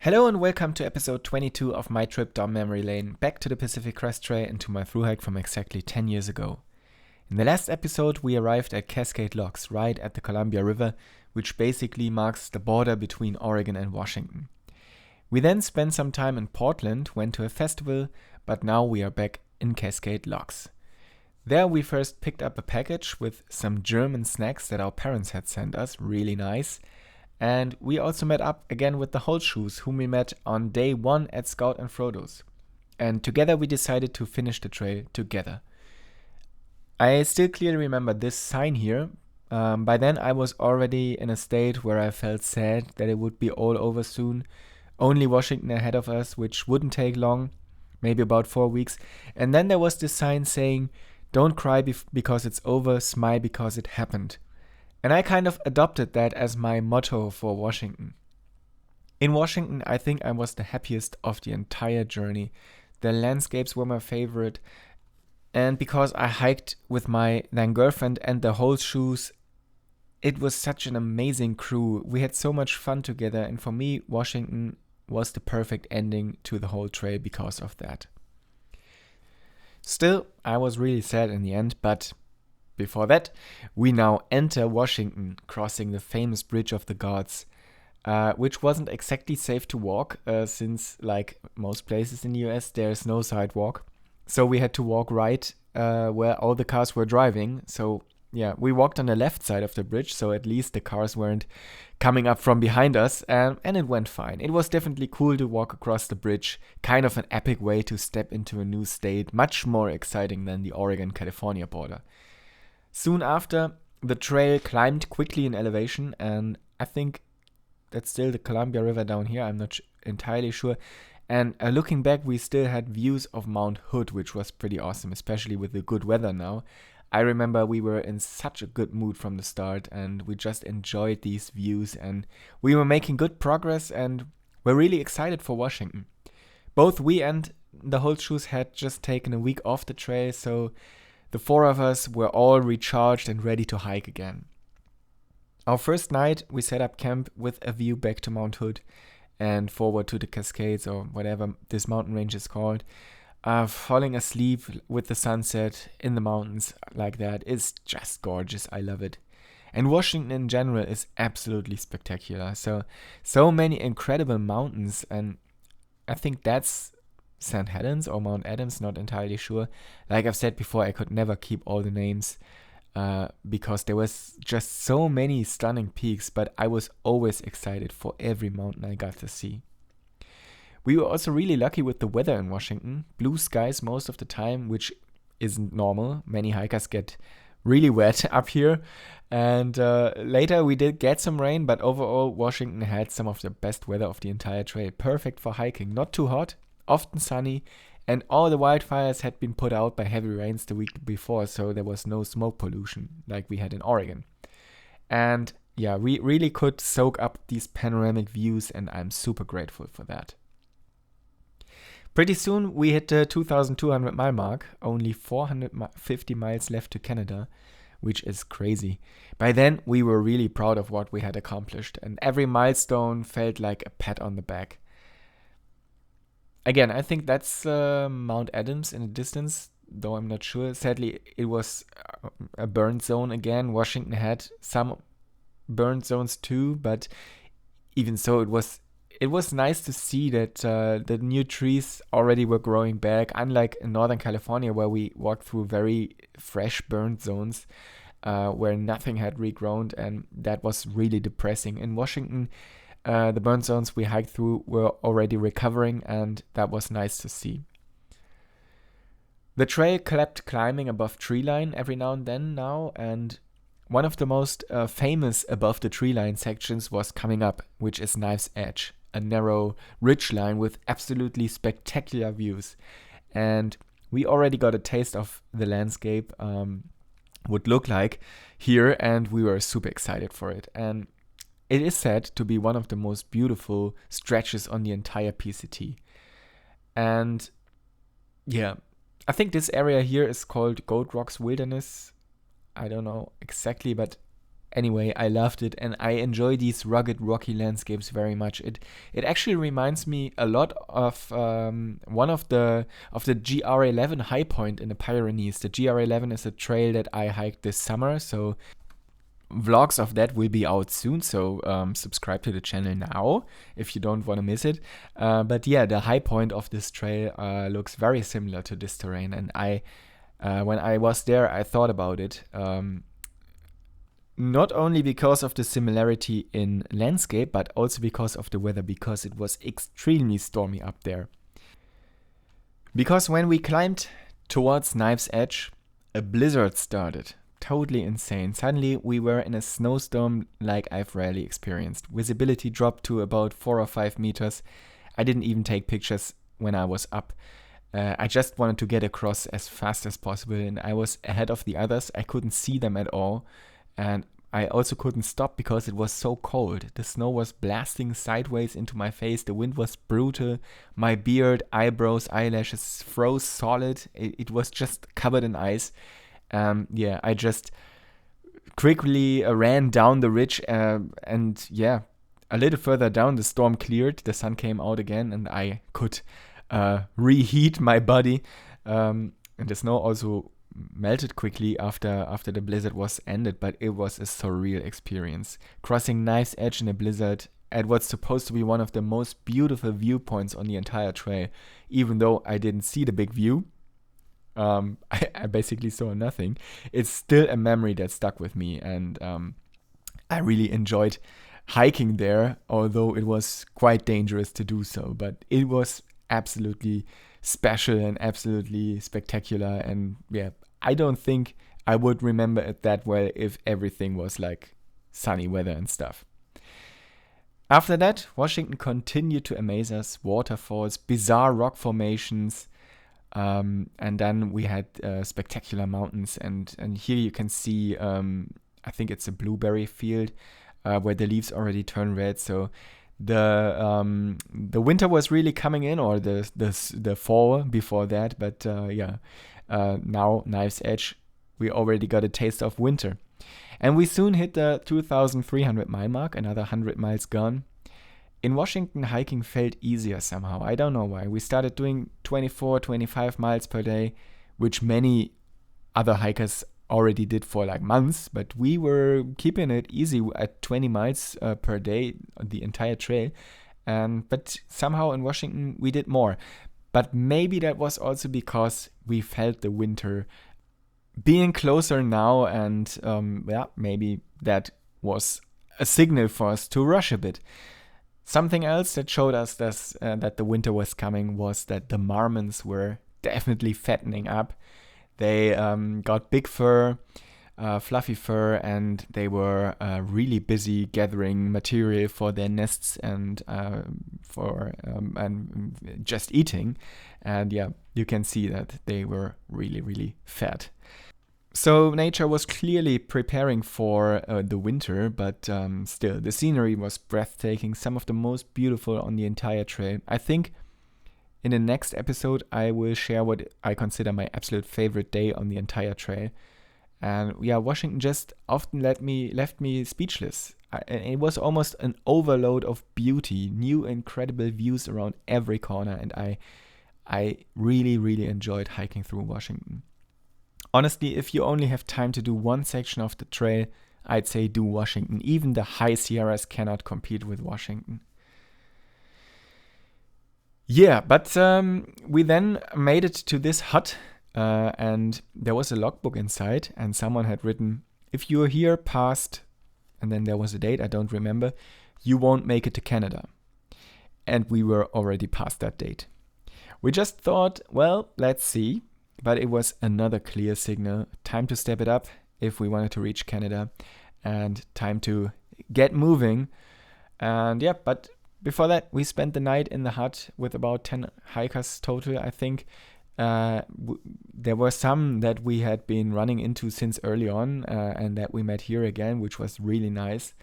Hello and welcome to episode 22 of my trip down memory lane, back to the Pacific Crest Trail and to my thru-hike from exactly 10 years ago. In the last episode we arrived at Cascade Locks, right at the Columbia River, which basically marks the border between Oregon and Washington. We then spent some time in Portland, went to a festival, but now we are back in Cascade Locks. There we first picked up a package with some German snacks that our parents had sent us, really nice. And we also met up again with the Holtshoes, whom we met on day 1 at Scout and Frodo's. And together we decided to finish the trail together. I still clearly remember this sign here. By then I was already in a state where I felt sad that it would be all over soon. Only Washington ahead of us, which wouldn't take long, maybe about 4 weeks. And then there was this sign saying, "Don't cry because it's over, smile because it happened." And I kind of adopted that as my motto for Washington. In Washington, I think I was the happiest of the entire journey. The landscapes were my favorite. And because I hiked with my then girlfriend and the Holtshoes, it was such an amazing crew. We had so much fun together. And for me, Washington was the perfect ending to the whole trail because of that. Still, I was really sad in the end, but before that, we now enter Washington, crossing the famous Bridge of the Gods, which wasn't exactly safe to walk, since, like most places in the US, there's no sidewalk. So we had to walk right where all the cars were driving. So yeah, we walked on the left side of the bridge, so at least the cars weren't coming up from behind us, and it went fine. It was definitely cool to walk across the bridge, kind of an epic way to step into a new state, much more exciting than the Oregon-California border. Soon after, the trail climbed quickly in elevation, and I think that's still the Columbia River down here, I'm not entirely sure. And looking back, we still had views of Mount Hood, which was pretty awesome, especially with the good weather now. I remember we were in such a good mood from the start, and we just enjoyed these views, and we were making good progress, and we're really excited for Washington. Both we and the Holtshoes had just taken a week off the trail, so the 4 of us were all recharged and ready to hike again. Our first night, we set up camp with a view back to Mount Hood and forward to the Cascades, or whatever this mountain range is called. Falling asleep with the sunset in the mountains like that is just gorgeous. I love it. And Washington in general is absolutely spectacular. So many incredible mountains, and I think that's St. Helens or Mount Adams, not entirely sure. Like I've said before, I could never keep all the names because there was just so many stunning peaks, but I was always excited for every mountain I got to see. We were also really lucky with the weather in Washington. Blue skies most of the time, which isn't normal. Many hikers get really wet up here. And later we did get some rain, but overall Washington had some of the best weather of the entire trail. Perfect for hiking. Not too hot, often sunny, and all the wildfires had been put out by heavy rains the week before, so there was no smoke pollution like we had in Oregon. And yeah, we really could soak up these panoramic views, and I'm super grateful for that. Pretty soon we hit the 2,200 mile mark, only 450 miles left to Canada, which is crazy. By then we were really proud of what we had accomplished, and every milestone felt like a pat on the back. Again, I think that's Mount Adams in the distance, though I'm not sure. Sadly, it was a burn zone again. Washington had some burn zones too, but even so, it was nice to see that the new trees already were growing back, unlike in Northern California where we walked through very fresh burn zones where nothing had regrown, and that was really depressing. In Washington, the burn zones we hiked through were already recovering, and that was nice to see. The trail kept climbing above tree line every now and then now, and one of the most famous above the tree line sections was coming up, which is Knife's Edge, a narrow ridge line with absolutely spectacular views. And we already got a taste of the landscape would look like here, and we were super excited for it. And it is said to be one of the most beautiful stretches on the entire PCT. And yeah, I think this area here is called Gold Rocks Wilderness. I don't know exactly, but anyway, I loved it, and I enjoy these rugged, rocky landscapes very much. It actually reminds me a lot of one of the GR11 high point in the Pyrenees. The GR11 is a trail that I hiked this summer, so vlogs of that will be out soon. So subscribe to the channel now if you don't want to miss it. But yeah, the high point of this trail looks very similar to this terrain, and when I was there, I thought about it. Not only because of the similarity in landscape, but also because of the weather, because it was extremely stormy up there. Because when we climbed towards Knife's Edge, a blizzard started. Totally insane. Suddenly we were in a snowstorm like I've rarely experienced. Visibility dropped to about 4 or 5 meters. I didn't even take pictures when I was up. I just wanted to get across as fast as possible, and I was ahead of the others. I couldn't see them at all. And I also couldn't stop because it was so cold. The snow was blasting sideways into my face. The wind was brutal. My beard, eyebrows, eyelashes froze solid. It was just covered in ice. I just quickly ran down the ridge. And a little further down, the storm cleared. The sun came out again, and I could reheat my body. And the snow also melted quickly after the blizzard was ended, but it was a surreal experience. Crossing Knife's Edge in a blizzard at what's supposed to be one of the most beautiful viewpoints on the entire trail, even though I didn't see the big view. I basically saw nothing. It's still a memory that stuck with me, and I really enjoyed hiking there, although it was quite dangerous to do so, but it was absolutely special and absolutely spectacular. And I don't think I would remember it that well if everything was like sunny weather and stuff. After that, Washington continued to amaze us. Waterfalls, bizarre rock formations, and then we had spectacular mountains. And here you can see, I think it's a blueberry field where the leaves already turn red. So the winter was really coming in, or the fall before that. But now Knife's Edge, we already got a taste of winter. And we soon hit the 2,300 mile mark, another 100 miles gone. In Washington, hiking felt easier somehow. I don't know why. We started doing 24, 25 miles per day, which many other hikers already did for like months, but we were keeping it easy at 20 miles per day on the entire trail. But somehow in Washington, we did more. But maybe that was also because we felt the winter being closer now, and maybe that was a signal for us to rush a bit. Something else that showed us that the winter was coming was that the marmots were definitely fattening up. They got big fur, fluffy fur, and they were really busy gathering material for their nests and just eating. And you can see that they were really, really fat. So nature was clearly preparing for the winter, but still, the scenery was breathtaking, some of the most beautiful on the entire trail. I think in the next episode, I will share what I consider my absolute favorite day on the entire trail. And Washington just often left me speechless. It was almost an overload of beauty, new incredible views around every corner, and I really, really enjoyed hiking through Washington. Honestly, if you only have time to do one section of the trail, I'd say do Washington. Even the high Sierras cannot compete with Washington. But we then made it to this hut, and there was a logbook inside, and someone had written, if you're here past, and then there was a date, I don't remember, you won't make it to Canada. And we were already past that date. We just thought, well, let's see. But it was another clear signal, time to step it up if we wanted to reach Canada, and time to get moving. And but before that, we spent the night in the hut with about 10 hikers total, I think. There were some that we had been running into since early on, and that we met here again, which was really nice.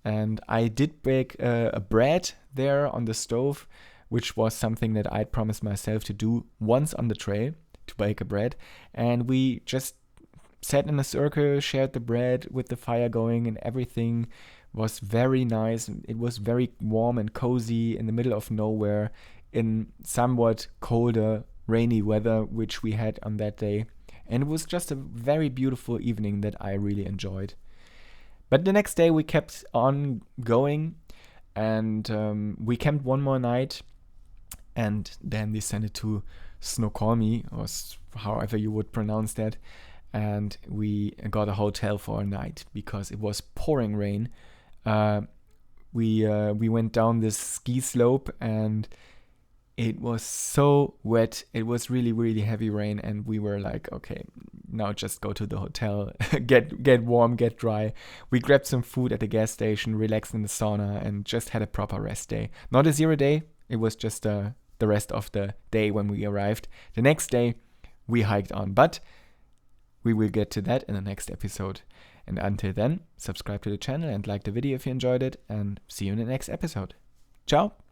And I did bake a bread there on the stove, which was something that I'd promised myself to do once on the trail, to bake a bread. And we just sat in a circle, shared the bread with the fire going, and everything was very nice. It was very warm and cozy in the middle of nowhere in somewhat colder, rainy weather, which we had on that day. And it was just a very beautiful evening that I really enjoyed. But the next day we kept on going, and we camped one more night, and then descended to Snoqualmie, or however you would pronounce that. And we got a hotel for a night because it was pouring rain. We went down this ski slope, and it was so wet. It was really, really heavy rain, and we were like, okay, now just go to the hotel, get warm, get dry. We grabbed some food at the gas station, relaxed in the sauna, and just had a proper rest day. Not a 0 day. It was just the rest of the day when we arrived. The next day, we hiked on, but we will get to that in the next episode. And until then, subscribe to the channel and like the video if you enjoyed it, and see you in the next episode. Ciao!